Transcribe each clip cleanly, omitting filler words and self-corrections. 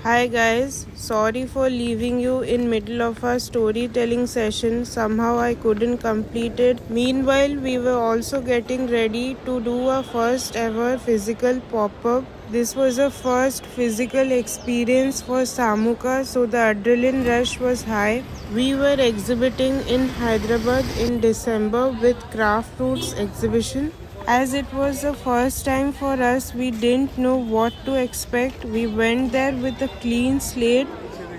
Hi guys, sorry for leaving you in middle of our storytelling session. Somehow I couldn't complete it. Meanwhile, we were also getting ready to do our first ever physical pop-up. This was a first physical experience for Samuka, so the adrenaline rush was high. We were exhibiting in Hyderabad in December with Craft Roots exhibition. As it was the first time for us, we didn't know what to expect. We went there with a clean slate.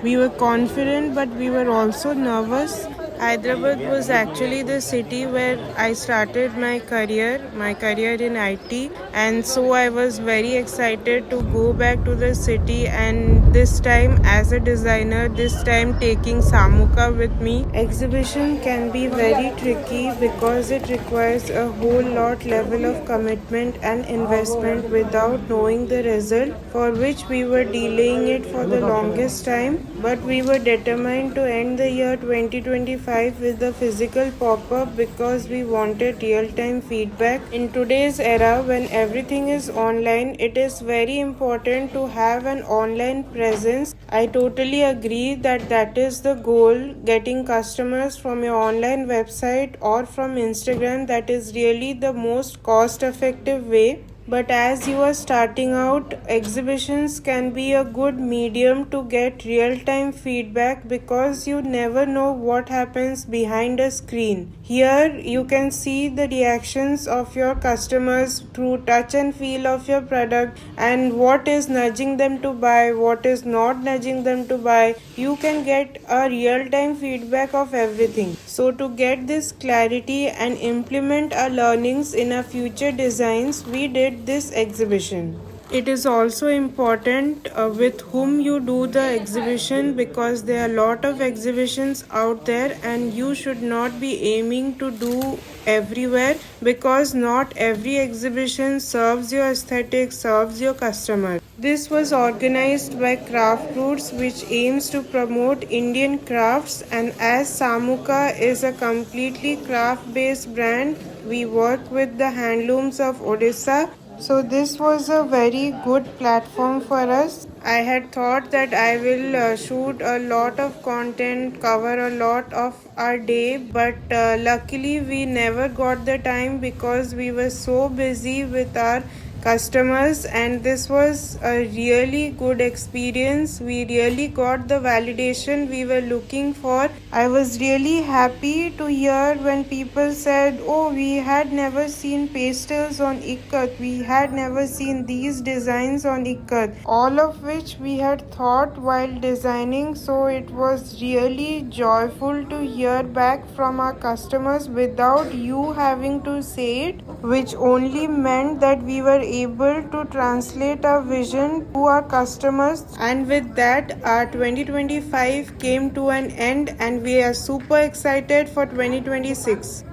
We were confident, but we were also nervous. Hyderabad was actually the city where I started my career in IT, and so I was very excited to go back to the city, and this time as a designer, this time taking Samuka with me. Exhibition can be very tricky because it requires a whole lot level of commitment and investment without knowing the result, for which we were delaying it for the longest time, but we were determined to end the year 2025 with a physical pop-up because we wanted real-time feedback. In today's era when everything is online, it is very important to have an online presence. I totally agree that that is the goal, getting customers from your online website or from Instagram. That is really the most cost-effective way. But as you are starting out, exhibitions can be a good medium to get real time feedback because you never know what happens behind a screen. Here, you can see the reactions of your customers through touch and feel of your product and what is nudging them to buy, what is not nudging them to buy. You can get a real time feedback of everything. So, to get this clarity and implement our learnings in our future designs, we did this exhibition. It is also important with whom you do the exhibition because there are a lot of exhibitions out there and you should not be aiming to do everywhere because not every exhibition serves your aesthetic, serves your customer. This was organized by Craft Roots, which aims to promote Indian crafts, and as Samuka is a completely craft based brand, we work with the handlooms of Odisha, so this was a very good platform for us. I had thought that I will shoot a lot of content, cover a lot of our day, but luckily we never got the time because we were so busy with our customers, and this was a really good experience. We really got the validation we were looking for. I was really happy to hear when people said, oh, we had never seen pastels on ikat, we had never seen these designs on ikat, all of which we had thought while designing. So it was really joyful to hear back from our customers without you having to say it, which only meant that we were able to translate our vision to our customers. And with that, our 2025 came to an end, and we are super excited for 2026.